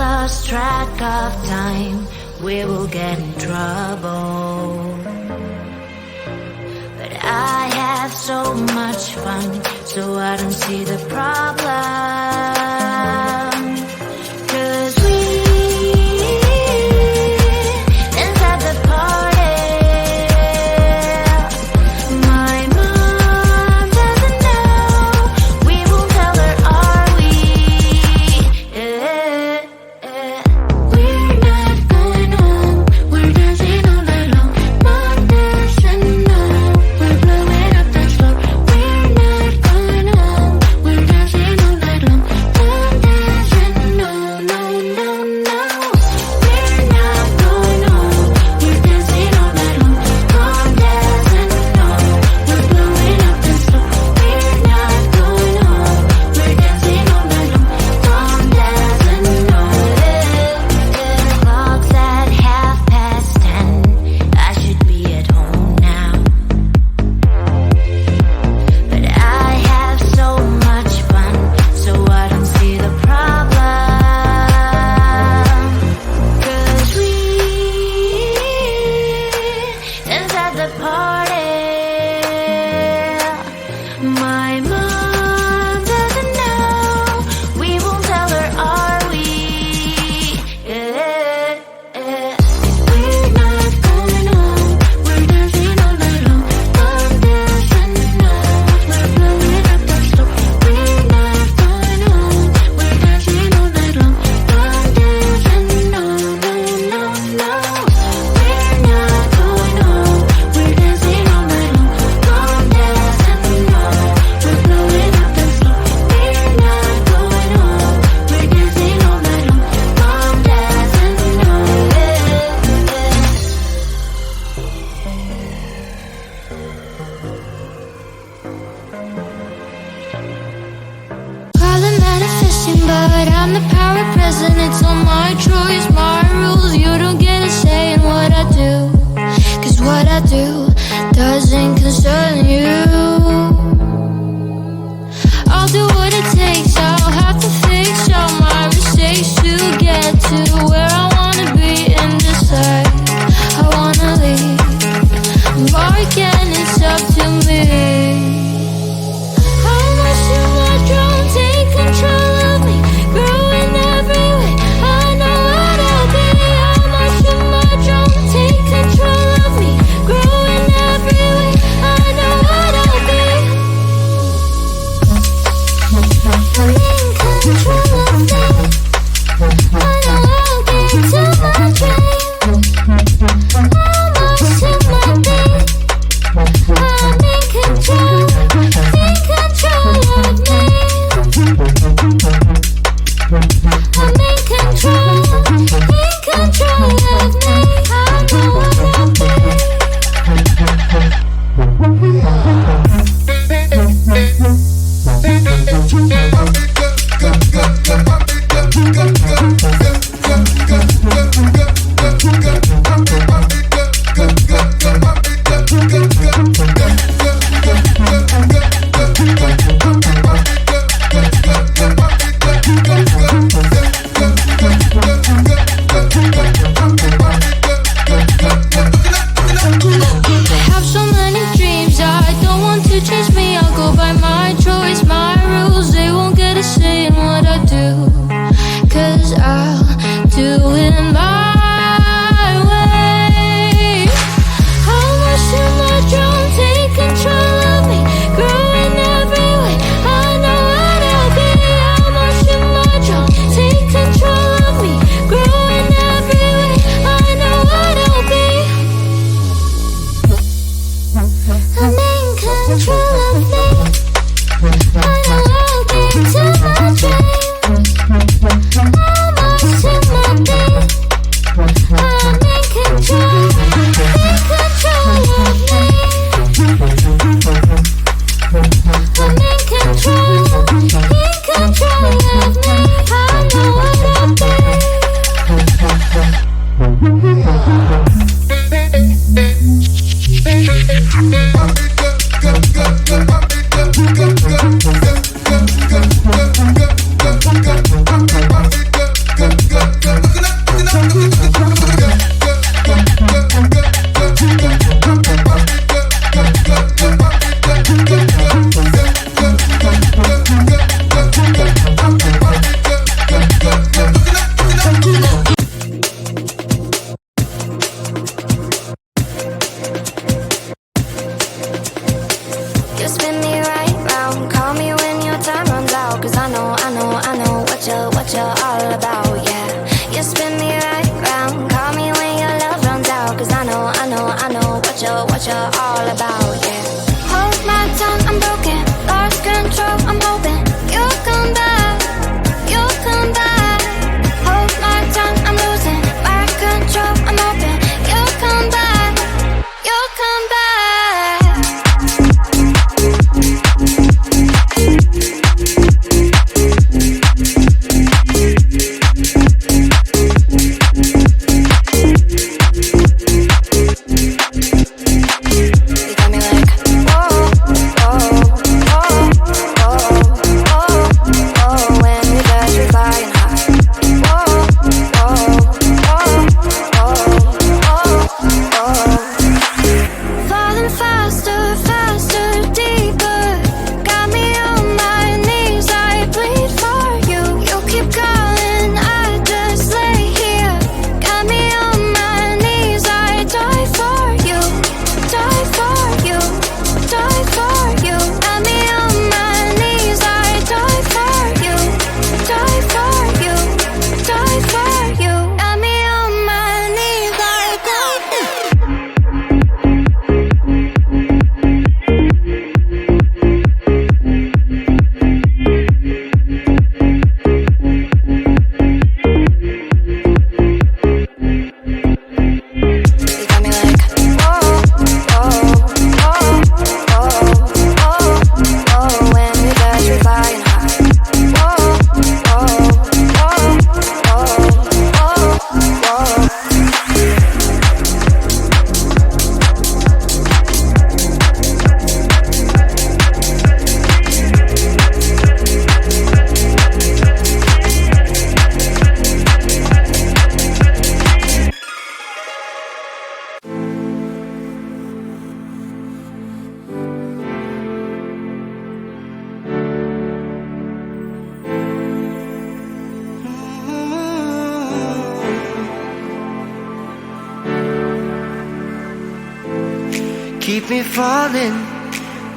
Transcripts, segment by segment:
lost track of time, we will get in trouble. But I have so much fun, so I don't see the problem. 'Cause we dance at the party. My mom doesn't know, we won't tell her, are we? We're not going home, we're dancing all night long. Mom doesn't know, we're blowing up the floor. We're not going home, we're dancing all night long.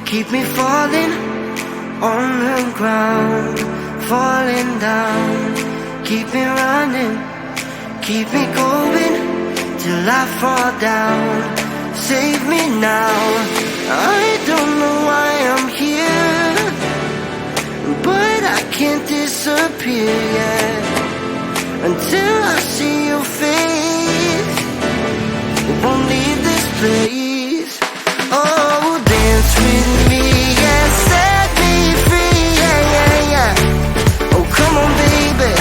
Keep me falling on the ground, falling down. Keep me running, keep me going till I fall down. Save me now. I don't know why I'm here, but I can't disappear yet until I see your face. Won't leave this place. Oh, dance with me, yeah, set me free, yeah, yeah, yeah. Oh, come on, baby.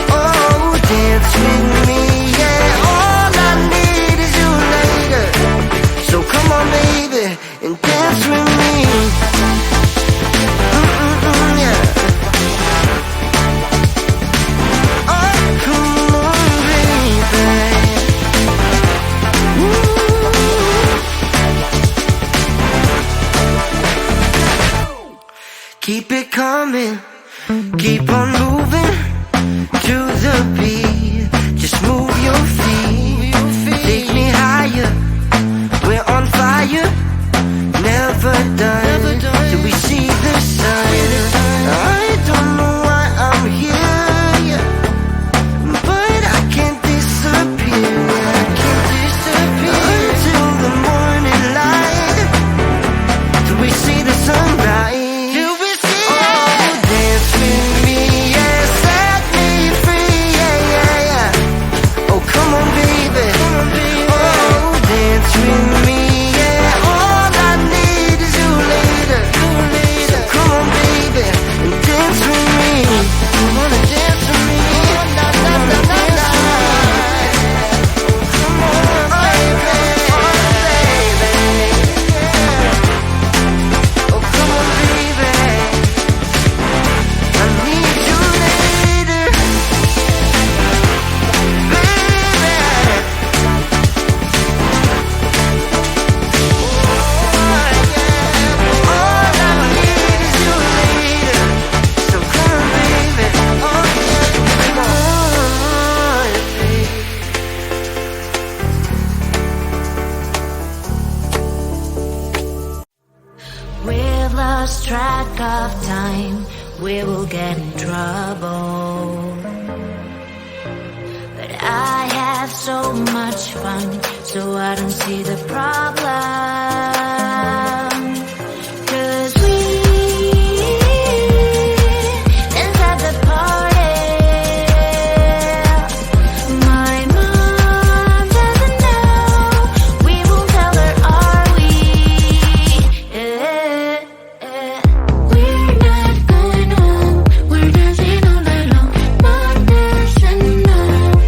Oh, dance with me, yeah. All I need is you later. So come on, baby, and dance with me. Yeah. Oh, come on, baby. Keep it coming, keep on moving to the beat. Just move your feet, take me higher. We're on fire, never done till we see the sun. I don't know why I'm here, but I can't disappear. I can't disappear until the morning light, till we see the sunrise. We've lost track of time, we will get in trouble. But I have so much fun, so I don't see the problem. 'Cause we inside the party, my mom doesn't know. We won't tell her, are we? We're not going home, we're dancing all night long. Mom doesn't know,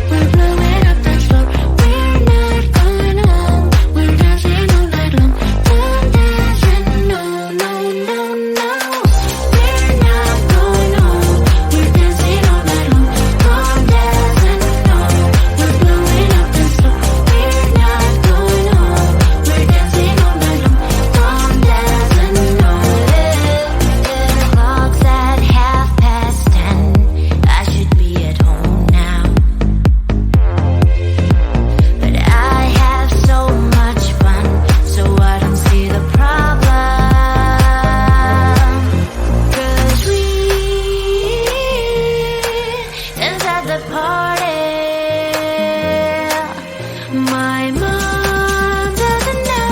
we're blowing up the floor. We're not going home, we're dancing all night long. Mom doesn't know, no, no, no. We're not going home, we're dancing all night long. Mom doesn't know, we're blowing up the floor. We're not going home, we're dancing all night long. Mom doesn't know. Clock's at 10:30. I should be at home now, but I have so much fun, so I don't see the problem. 'Cause we inside the party, my mom doesn't know.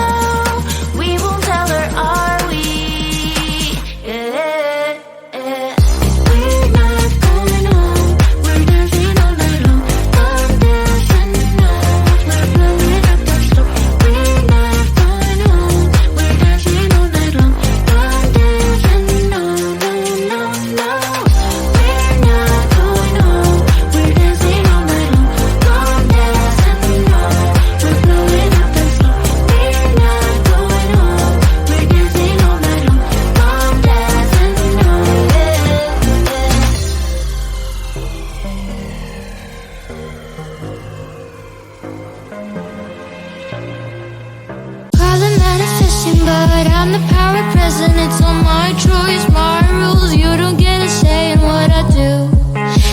We won't tell her, are we? We're not going home, we're dancing all night long. Mom doesn't know, we're blowing up the floor. We're not going home, we're dancing all night long. Mom doesn't know, no, no, no. We're not going home, we're dancing all night long. Mom doesn't know, we're blowing up the floor. We're not going home, we're dancing all night long. Mom doesn't know. Call it manifesting, but I'm the power present. It's all my choice, my rules. You don't get a say in what I do,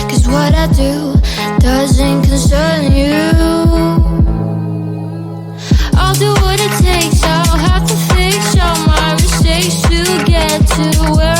'cause what I do doesn't concern you. I'll do what it takes, I'll have to fix all my mistakes to get to where